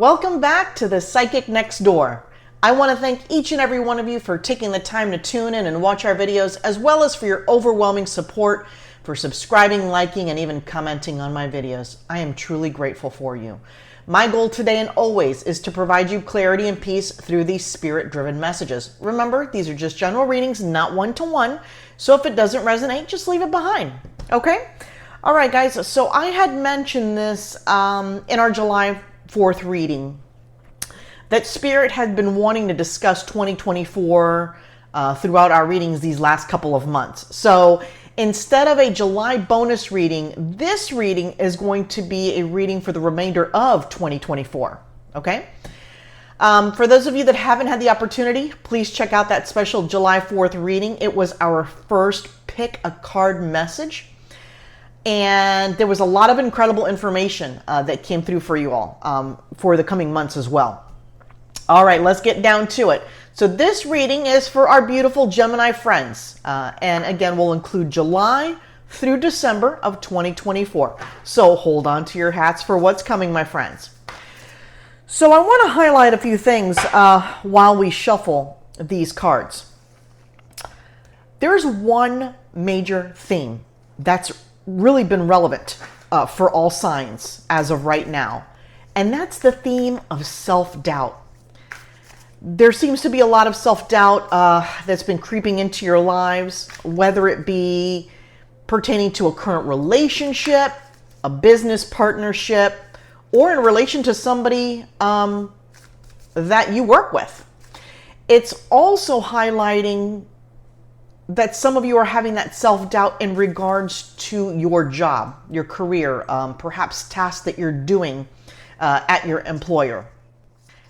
Welcome back to the Psychic Next Door. I want to thank each and every one of you for taking the time to tune in and watch our videos, as well as for your overwhelming support, for subscribing, liking, and even commenting on my videos. I am truly grateful for you. My goal today and always is to provide you clarity and peace through these spirit-driven messages. Remember, these are just general readings, not one-to-one, so if it doesn't resonate, just leave it behind, okay? All right, guys, so I had mentioned this in our July 4th reading, that Spirit had been wanting to discuss 2024 throughout our readings these last couple of months. So instead of a July bonus reading, this reading is going to be a reading for the remainder of 2024, okay? For those of you that haven't had the opportunity, please check out that special July 4th reading. It was our first pick a card message. And there was a lot of incredible information that came through for you all for the coming months as well. All right, let's get down to it. So this reading is for our beautiful Gemini friends. And again, we'll include July through December of 2024. So hold on to your hats for what's coming, my friends. So I want to highlight a few things while we shuffle these cards. There's one major theme that's really been relevant for all signs as of right now. And that's the theme of self-doubt. There seems to be a lot of self-doubt that's been creeping into your lives, whether it be pertaining to a current relationship, a business partnership, or in relation to somebody that you work with. It's also highlighting that some of you are having that self-doubt in regards to your job, your career, perhaps tasks that you're doing at your employer.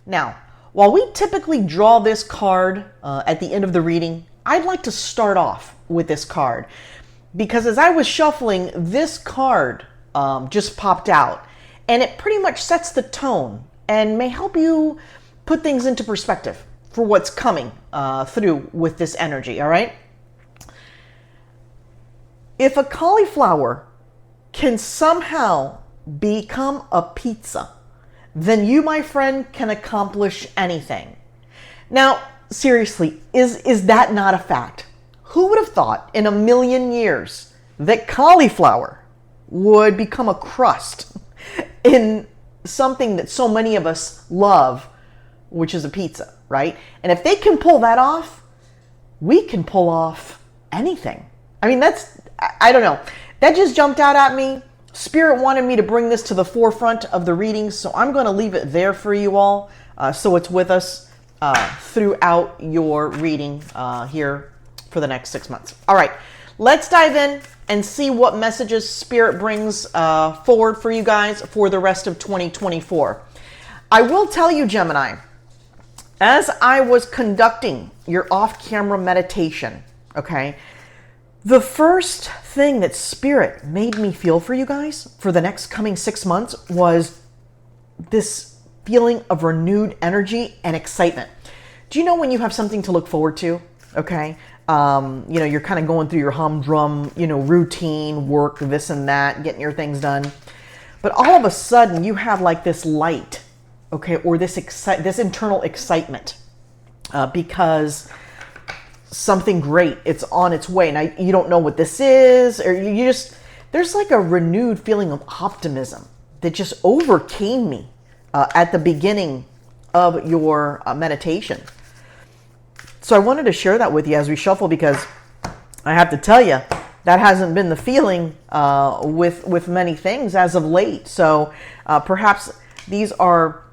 Now, while we typically draw this card at the end of the reading, I'd like to start off with this card because as I was shuffling, this card just popped out and it pretty much sets the tone and may help you put things into perspective for what's coming through with this energy, all right? If a cauliflower can somehow become a pizza, then you, my friend, can accomplish anything. Now, seriously, is that not a fact? Who would have thought in a million years that cauliflower would become a crust in something that so many of us love, which is a pizza, right? And if they can pull that off, we can pull off anything. I mean, I don't know. That just jumped out at me. Spirit wanted me to bring this to the forefront of the readings, so I'm going to leave it there for you all, so it's with us throughout your reading here for the next 6 months. All right, let's dive in and see what messages Spirit brings forward for you guys for the rest of 2024. I will tell you, Gemini, as I was conducting your off-camera meditation, okay, the first thing that Spirit made me feel for you guys for the next coming 6 months was this feeling of renewed energy and excitement. Do you know when you have something to look forward to? Okay. You're kind of going through your humdrum, routine, work, this and that, getting your things done. But all of a sudden you have like this light, okay, or this internal excitement because something great, it's on its way. Now, you don't know what this is, or there's like a renewed feeling of optimism that just overcame me at the beginning of your meditation. So I wanted to share that with you as we shuffle because I have to tell you, that hasn't been the feeling with many things as of late. So perhaps these are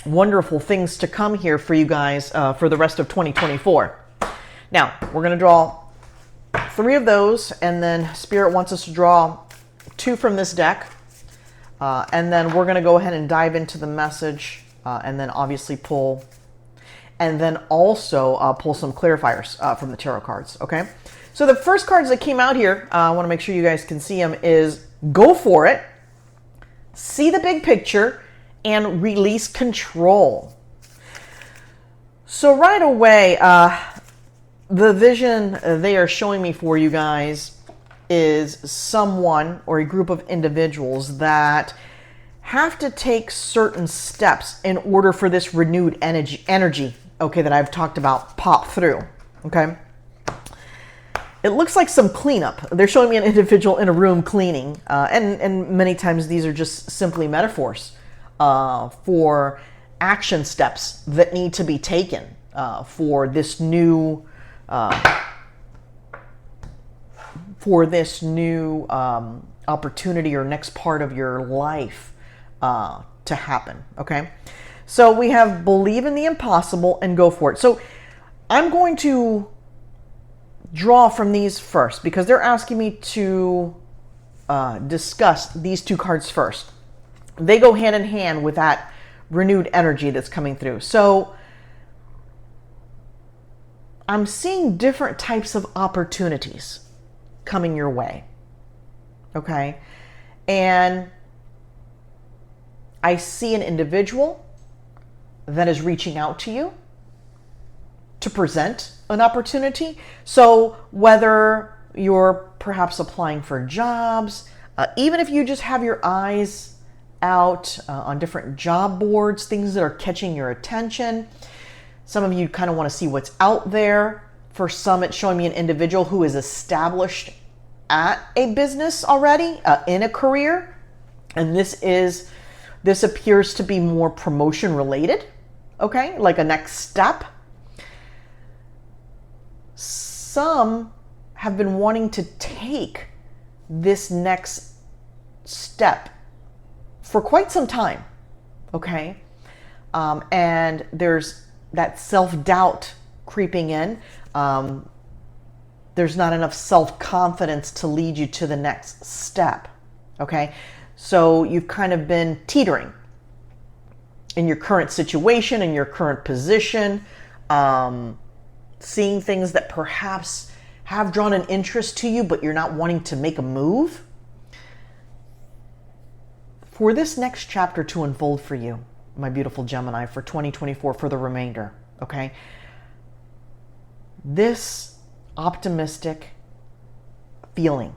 wonderful things to come here for you guys for the rest of 2024. Now, we're going to draw 3 of those, and then Spirit wants us to draw 2 from this deck. And then we're going to go ahead and dive into the message, and then obviously pull, and then also pull some clarifiers from the tarot cards, okay? So the first cards that came out here, I want to make sure you guys can see them, is go for it, see the big picture, and release control. So right away, the vision they are showing me for you guys is someone or a group of individuals that have to take certain steps in order for this renewed energy, okay, that I've talked about pop through, okay? It looks like some cleanup. They're showing me an individual in a room cleaning, and many times these are just simply metaphors for action steps that need to be taken for this new opportunity or next part of your life to happen, okay? So we have believe in the impossible and go for it. So I'm going to draw from these first because they're asking me to discuss these two cards first. They go hand in hand with that renewed energy that's coming through. So I'm seeing different types of opportunities coming your way, okay? And I see an individual that is reaching out to you to present an opportunity. So whether you're perhaps applying for jobs, even if you just have your eyes out on different job boards, things that are catching your attention. Some of you kind of want to see what's out there. For some, it's showing me an individual who is established at a business already, in a career. And this appears to be more promotion related, okay? Like a next step. Some have been wanting to take this next step for quite some time, okay? And there's that self-doubt creeping in. There's not enough self-confidence to lead you to the next step, okay? So you've kind of been teetering in your current situation, in your current position, seeing things that perhaps have drawn an interest to you, but you're not wanting to make a move. For this next chapter to unfold for you, my beautiful Gemini, for 2024, for the remainder, okay? This optimistic feeling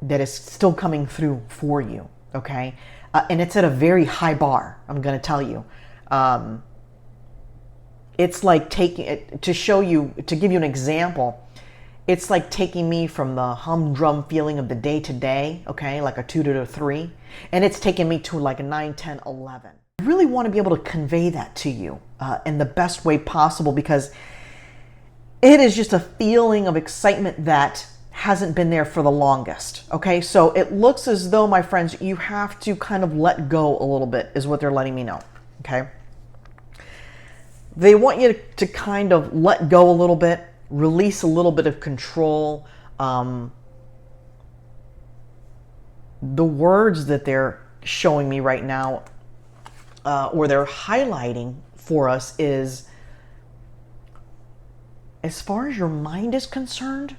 that is still coming through for you, okay? And it's at a very high bar, I'm going to tell you. It's like taking it, to show you, to give you an example, it's like taking me from the humdrum feeling of the day to day, okay, like a 2 to a 3, and it's taking me to like a 9, 10, 11. I really want to be able to convey that to you in the best way possible, because it is just a feeling of excitement that hasn't been there for the longest, okay? So it looks as though, my friends, you have to kind of let go a little bit, is what they're letting me know, okay? They want you to kind of let go a little bit, release a little bit of control. The words that they're showing me right now, or they're highlighting for us, is, as far as your mind is concerned,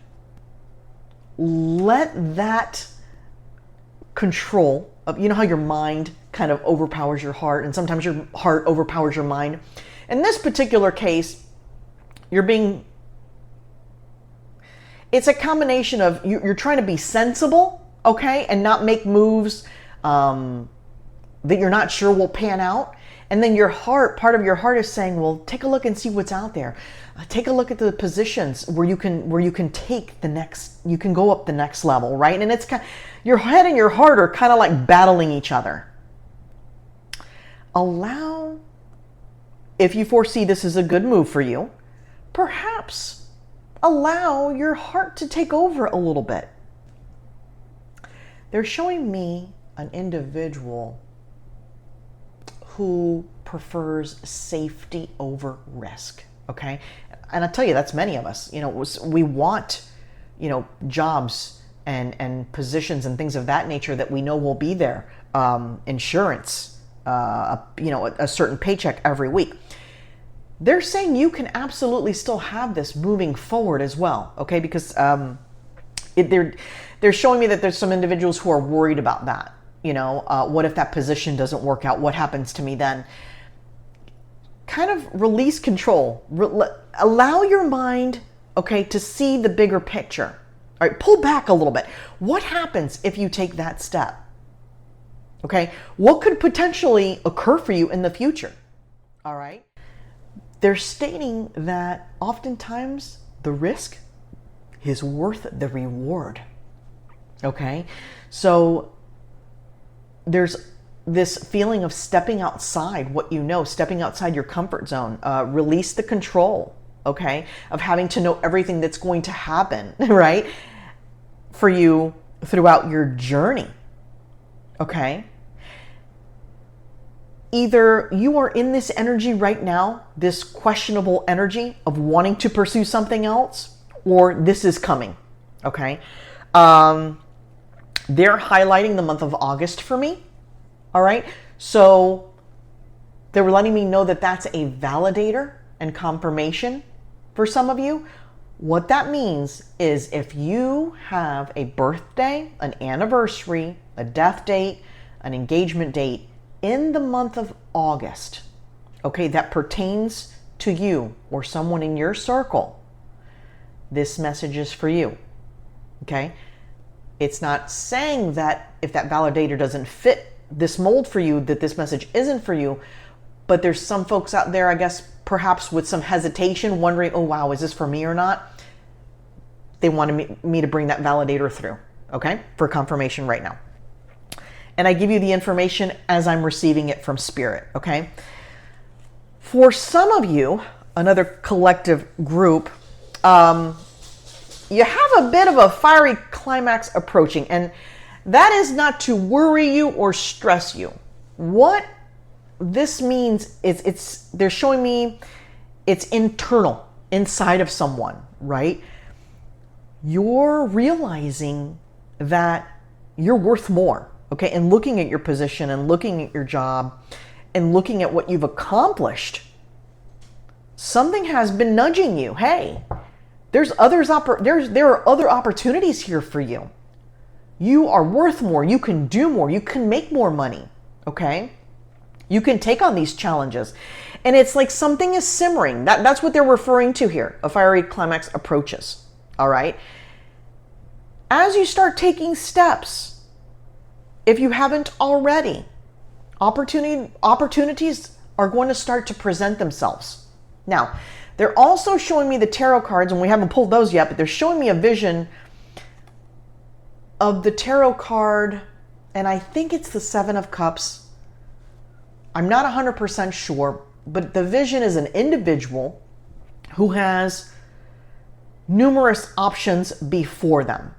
let that control of, you know how your mind kind of overpowers your heart, and sometimes your heart overpowers your mind. In this particular case, it's a combination of you're trying to be sensible, okay, and not make moves that you're not sure will pan out. And then your heart, part of your heart is saying, well, take a look and see what's out there. Take a look at the positions where you can take the next, you can go up the next level, right? And it's kind of, your head and your heart are kind of like battling each other. Allow, if you foresee this is a good move for you, perhaps allow your heart to take over a little bit. They're showing me an individual who prefers safety over risk, okay? And I tell you, that's many of us. You know, we want, you know, jobs and positions and things of that nature that we know will be there. Insurance, you know, a certain paycheck every week. They're saying you can absolutely still have this moving forward as well, okay? Because they're showing me that there's some individuals who are worried about that. You know, what if that position doesn't work out? What happens to me then? Kind of release control. Allow your mind, okay, to see the bigger picture. All right, pull back a little bit. What happens if you take that step? Okay? What could potentially occur for you in the future? All right? They're stating that oftentimes the risk is worth the reward. Okay? So there's this feeling of stepping outside what you know, stepping outside your comfort zone, release the control, okay, of having to know everything that's going to happen, right, for you throughout your journey, okay? Either you are in this energy right now, this questionable energy of wanting to pursue something else, or this is coming, okay? They're highlighting the month of August for me. All right. So they were letting me know that that's a validator and confirmation for some of you. What that means is if you have a birthday, an anniversary, a death date, an engagement date in the month of August, okay, that pertains to you or someone in your circle, this message is for you. Okay. It's not saying that if that validator doesn't fit this mold for you, that this message isn't for you, but there's some folks out there, I guess, perhaps with some hesitation, wondering, oh wow, is this for me or not? They wanted me to bring that validator through, okay, for confirmation right now. And I give you the information as I'm receiving it from Spirit, okay? For some of you, another collective group, you have a bit of a fiery climax approaching, and that is not to worry you or stress you. What this means is they're showing me it's internal, inside of someone, right? You're realizing that you're worth more, okay? And looking at your position and looking at your job and looking at what you've accomplished, something has been nudging you. Hey, there are other opportunities here for you. You are worth more. You can do more. You can make more money. Okay? You can take on these challenges. And it's like something is simmering. That's what they're referring to here. A fiery climax approaches. All right? As you start taking steps, if you haven't already, opportunities are going to start to present themselves. Now, they're also showing me the tarot cards, and we haven't pulled those yet, but they're showing me a vision of the tarot card, and I think it's the Seven of Cups. I'm not 100% sure, but the vision is an individual who has numerous options before them,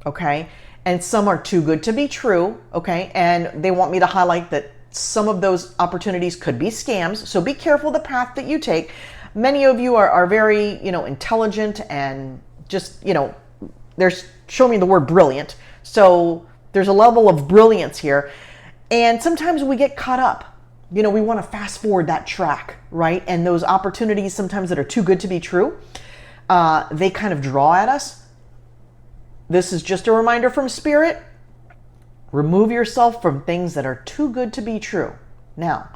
okay? And some are too good to be true, okay? And they want me to highlight that some of those opportunities could be scams, so be careful the path that you take. Many of you are very, intelligent and just, they're showing me the word brilliant. So there's a level of brilliance here. And sometimes we get caught up. We want to fast forward that track, right? And those opportunities sometimes that are too good to be true, they kind of draw at us. This is just a reminder from Spirit. Remove yourself from things that are too good to be true. Now,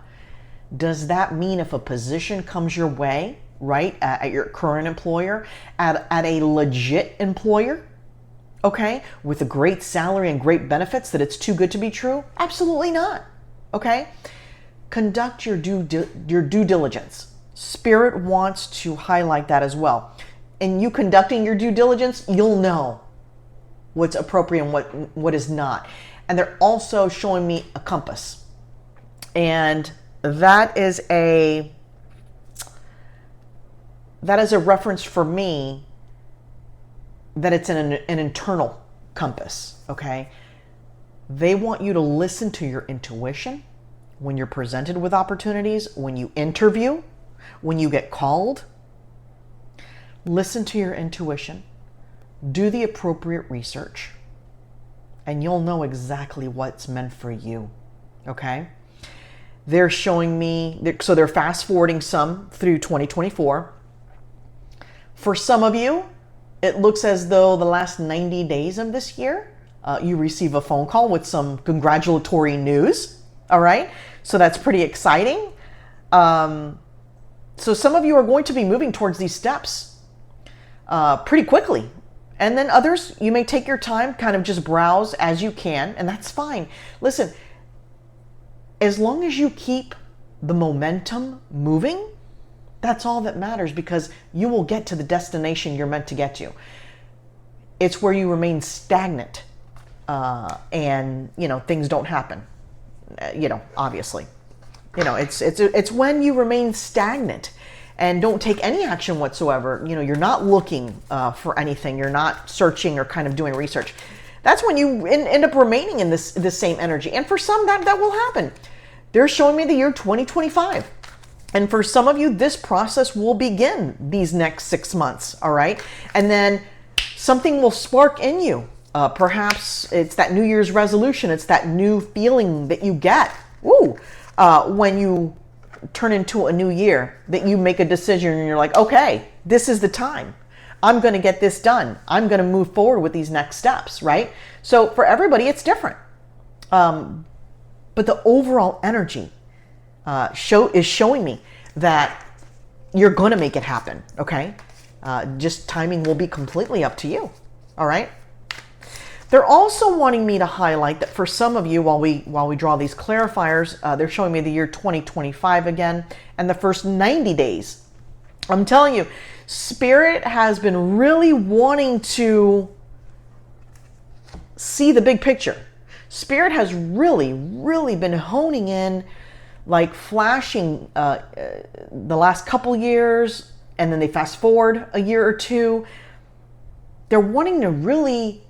does that mean if a position comes your way, right, at your current employer, at a legit employer, okay, with a great salary and great benefits, that it's too good to be true? Absolutely not, okay? Conduct your due diligence. Spirit wants to highlight that as well. In you conducting your due diligence, you'll know what's appropriate and what is not. And they're also showing me a compass. And that is a reference for me that it's an internal compass, okay? They want you to listen to your intuition when you're presented with opportunities, when you interview, when you get called. Listen to your intuition. Do the appropriate research, and you'll know exactly what's meant for you, okay? They're showing me, so they're fast forwarding some through 2024. For some of you, it looks as though the last 90 days of this year, you receive a phone call with some congratulatory news, all right? So that's pretty exciting. So some of you are going to be moving towards these steps pretty quickly. And then others, you may take your time, kind of just browse as you can, and that's fine. Listen, as long as you keep the momentum moving, that's all that matters, because you will get to the destination you're meant to get to. It's where you remain stagnant and, things don't happen, obviously. It's when you remain stagnant and don't take any action whatsoever. You're not looking for anything. You're not searching or kind of doing research. That's when you end up remaining in this same energy. And for some, that will happen. They're showing me the year 2025. And for some of you, this process will begin these next 6 months, all right? And then something will spark in you. Perhaps it's that New Year's resolution. It's that new feeling that you get when you turn into a new year, that you make a decision and you're like, okay, this is the time. I'm going to get this done. I'm going to move forward with these next steps, right? So for everybody, it's different. But the overall energy is showing me that you're going to make it happen, okay? Just timing will be completely up to you, all right? They're also wanting me to highlight that for some of you, while we draw these clarifiers, they're showing me the year 2025 again, and the first 90 days. I'm telling you, Spirit has been really wanting to see the big picture. Spirit has really, really been honing in, like flashing the last couple years, and then they fast forward a year or two. They're wanting to really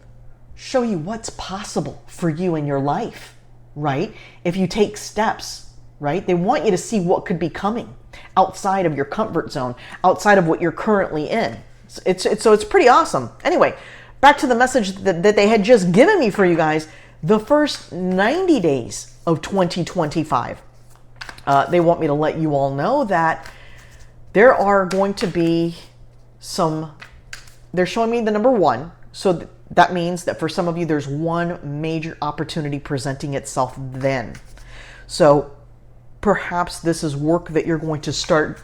show you what's possible for you in your life, right? If you take steps, right? They want you to see what could be coming outside of your comfort zone, outside of what you're currently in. So it's pretty awesome. Anyway, back to the message that they had just given me for you guys. The first 90 days of 2025, they want me to let you all know that there are going to be they're showing me the number 1. So that means that for some of you, there's one major opportunity presenting itself then. So perhaps this is work that you're going to start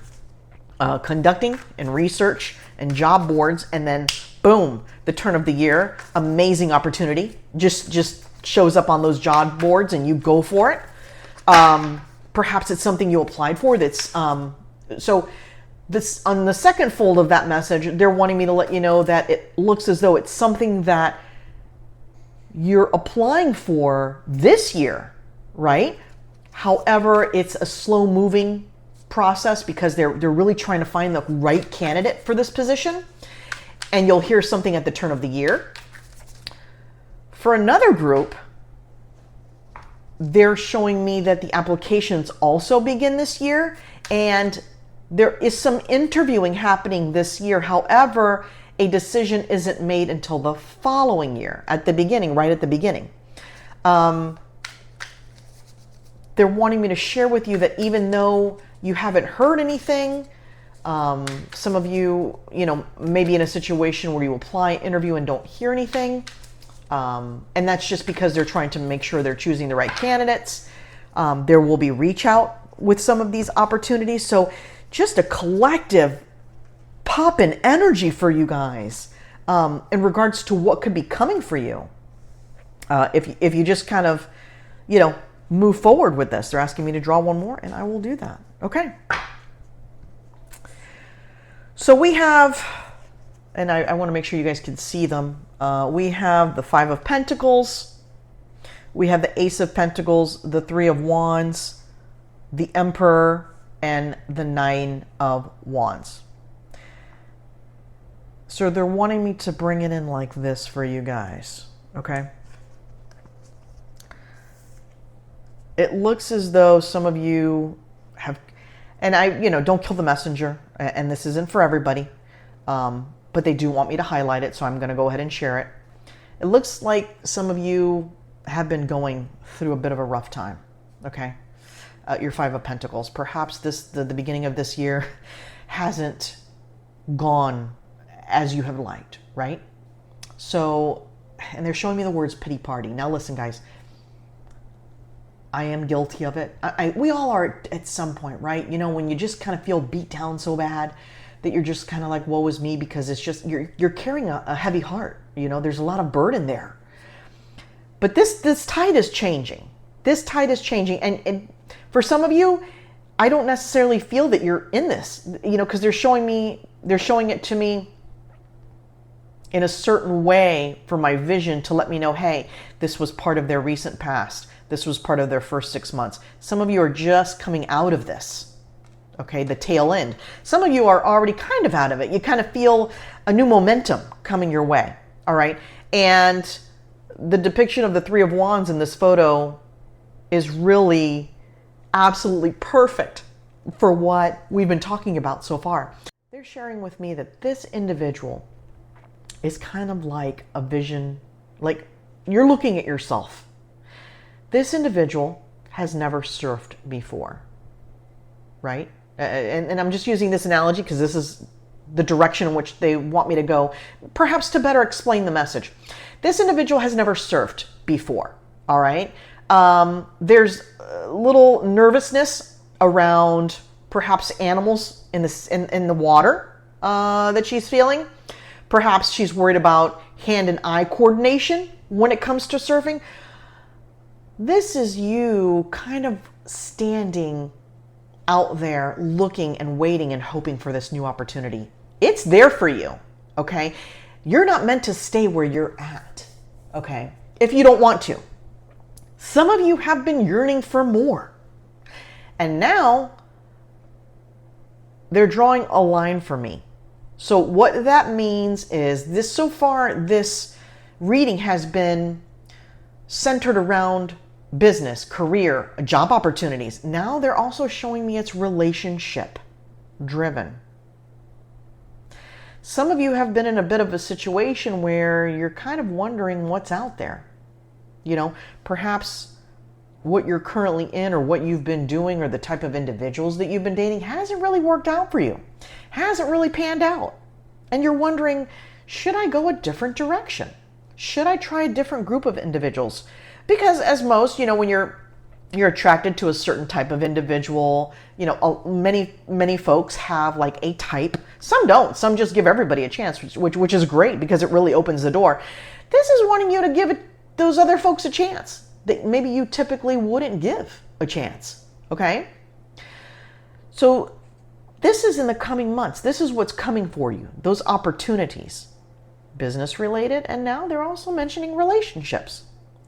conducting and research and job boards, and then boom, the turn of the year, amazing opportunity just shows up on those job boards and you go for it. Perhaps it's something you applied for that's so this on the second fold of that message, they're wanting me to let you know that it looks as though it's something that you're applying for this year, right? However, it's a slow moving process because they're really trying to find the right candidate for this position. And you'll hear something at the turn of the year. For another group, they're showing me that the applications also begin this year, and there is some interviewing happening this year. However, a decision isn't made until the following year, at the beginning, right at the beginning. They're wanting me to share with you that even though you haven't heard anything, some of you, maybe in a situation where you apply, interview, and don't hear anything. And that's just because they're trying to make sure they're choosing the right candidates. There will be reach out with some of these opportunities. So just a collective pop in energy for you guys in regards to what could be coming for you. If you just kind of, move forward with this. They're asking me to draw one more, and I will do that. Okay. So we have, and I want to make sure you guys can see them. We have the 5 of Pentacles. We have the Ace of Pentacles, the 3 of Wands, the Emperor, and the 9 of Wands. So they're wanting me to bring it in like this for you guys, okay? It looks as though some of you have, and don't kill the messenger, and this isn't for everybody, but they do want me to highlight it, so I'm going to go ahead and share it. It looks like some of you have been going through a bit of a rough time, okay? Your 5 of Pentacles. Perhaps the beginning of this year hasn't gone as you have liked, right? So, and they're showing me the words pity party. Now listen, guys. I am guilty of it. We all are at some point, right? When you just kind of feel beat down so bad that you're just kind of like, woe is me, because it's just, you're carrying a heavy heart. There's a lot of burden there. But this tide is changing. This tide is changing. And For some of you, I don't necessarily feel that you're in this, because they're showing it to me in a certain way for my vision to let me know, hey, this was part of their recent past. This was part of their first 6 months. Some of you are just coming out of this, okay, the tail end. Some of you are already kind of out of it. You kind of feel a new momentum coming your way, all right? And the depiction of the Three of Wands in this photo is really absolutely perfect for what we've been talking about so far. They're sharing with me that this individual is kind of like a vision, like you're looking at yourself. This individual has never surfed before, right? And I'm just using this analogy because this is the direction in which they want me to go, perhaps to better explain the message. This individual has never surfed before, all right? There's a little nervousness around perhaps animals in the water that she's feeling. Perhaps she's worried about hand and eye coordination when it comes to surfing. This is you kind of standing out there looking and waiting and hoping for this new opportunity. It's there for you, okay? You're not meant to stay where you're at, okay? If you don't want to. Some of you have been yearning for more. And now they're drawing a line for me. So what that means is this, so far, this reading has been centered around business, career, job opportunities. Now they're also showing me it's relationship driven. Some of you have been in a bit of a situation where you're kind of wondering what's out there. Perhaps what you're currently in or what you've been doing or the type of individuals that you've been dating hasn't really worked out for you, hasn't really panned out. And you're wondering, should I go a different direction? Should I try a different group of individuals? Because as most, when you're attracted to a certain type of individual, many folks have like a type. Some don't. Some just give everybody a chance, which is great because it really opens the door. This is wanting you to give those other folks a chance that maybe you typically wouldn't give a chance, okay? So this is in the coming months. This is what's coming for you, those opportunities, business related, and now they're also mentioning relationships.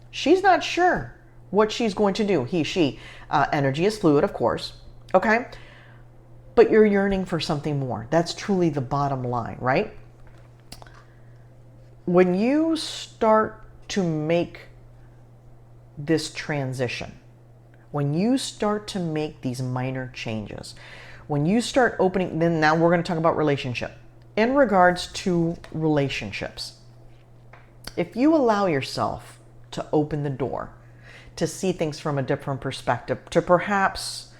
She's not sure what she's going to do. He, she, energy is fluid, of course, okay? But you're yearning for something more. That's truly the bottom line, right? When you start to make this transition, when you start to make these minor changes, when you start opening, then now we're going to talk about relationship. In regards to relationships, if you allow yourself to open the door, to see things from a different perspective, to perhaps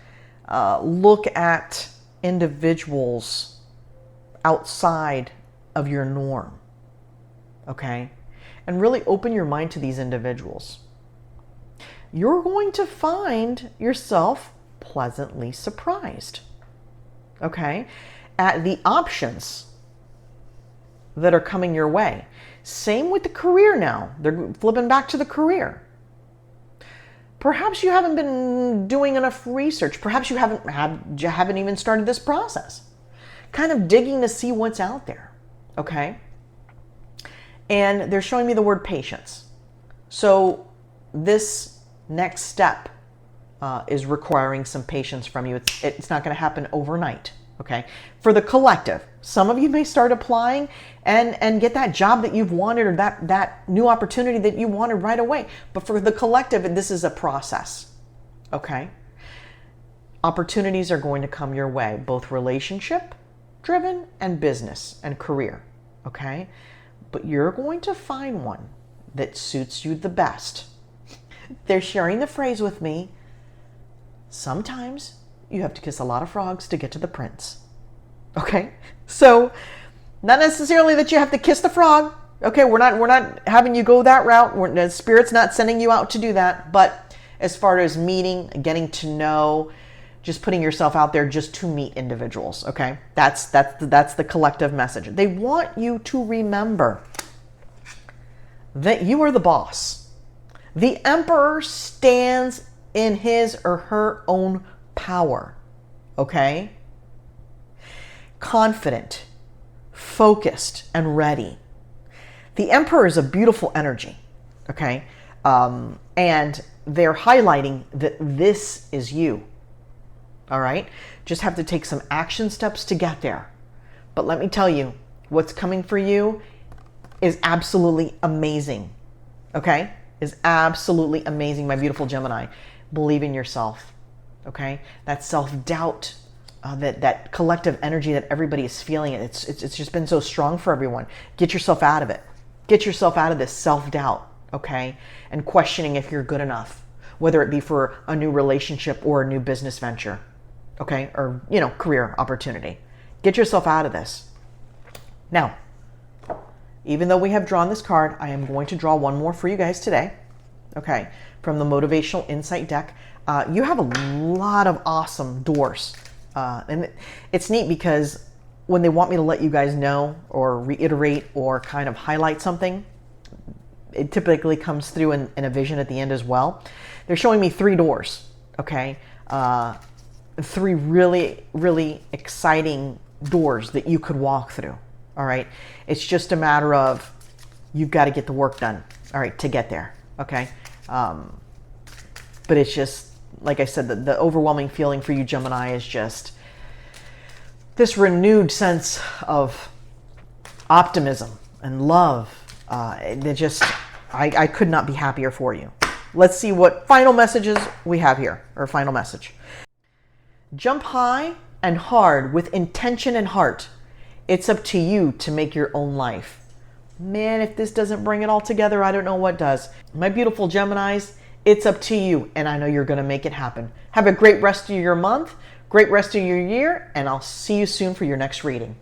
look at individuals outside of your norm, okay? And really open your mind to these individuals, you're going to find yourself pleasantly surprised, okay, at the options that are coming your way. Same with the career now. They're flipping back to the career. Perhaps you haven't been doing enough research. Perhaps you haven't even started this process. Kind of digging to see what's out there, okay? And they're showing me the word patience. So this next step is requiring some patience from you. It's not going to happen overnight, okay? For the collective, some of you may start applying and get that job that you've wanted or that new opportunity that you wanted right away. But for the collective, this is a process, okay? Opportunities are going to come your way, both relationship driven and business and career, okay? But you're going to find one that suits you the best. They're sharing the phrase with me, sometimes you have to kiss a lot of frogs to get to the prince. Okay? So, not necessarily that you have to kiss the frog. Okay, we're not having you go that route. The Spirit's not sending you out to do that. But as far as meeting, getting to know, just putting yourself out there just to meet individuals, okay? That's the collective message. They want you to remember that you are the boss. The emperor stands in his or her own power. Okay? Confident, focused, and ready. The Emperor is a beautiful energy. Okay? And they're highlighting that this is you. All right? Just have to take some action steps to get there. But let me tell you, what's coming for you is absolutely amazing. Okay? Is absolutely amazing, my beautiful Gemini. Believe in yourself. Okay? That self-doubt, that collective energy that everybody is feeling, it's just been so strong for everyone. Get yourself out of it. Get yourself out of this self-doubt. Okay? And questioning if you're good enough, whether it be for a new relationship or a new business venture. Okay? Or, career opportunity. Get yourself out of this. Now, even though we have drawn this card, I am going to draw one more for you guys today. Okay? From the Motivational Insight deck. You have a lot of awesome doors. And it's neat because when they want me to let you guys know or reiterate or kind of highlight something, it typically comes through in a vision at the end as well. They're showing me 3 doors. Okay? 3 really, really exciting doors that you could walk through. All right? It's just a matter of you've got to get the work done. All right, to get there. Okay? But it's just, like I said, the overwhelming feeling for you, Gemini, is just this renewed sense of optimism and love. I could not be happier for you. Let's see what final messages we have here, or final message. Jump high and hard with intention and heart. It's up to you to make your own life. Man, if this doesn't bring it all together, I don't know what does. My beautiful Geminis, it's up to you, and I know you're going to make it happen. Have a great rest of your month, great rest of your year, and I'll see you soon for your next reading.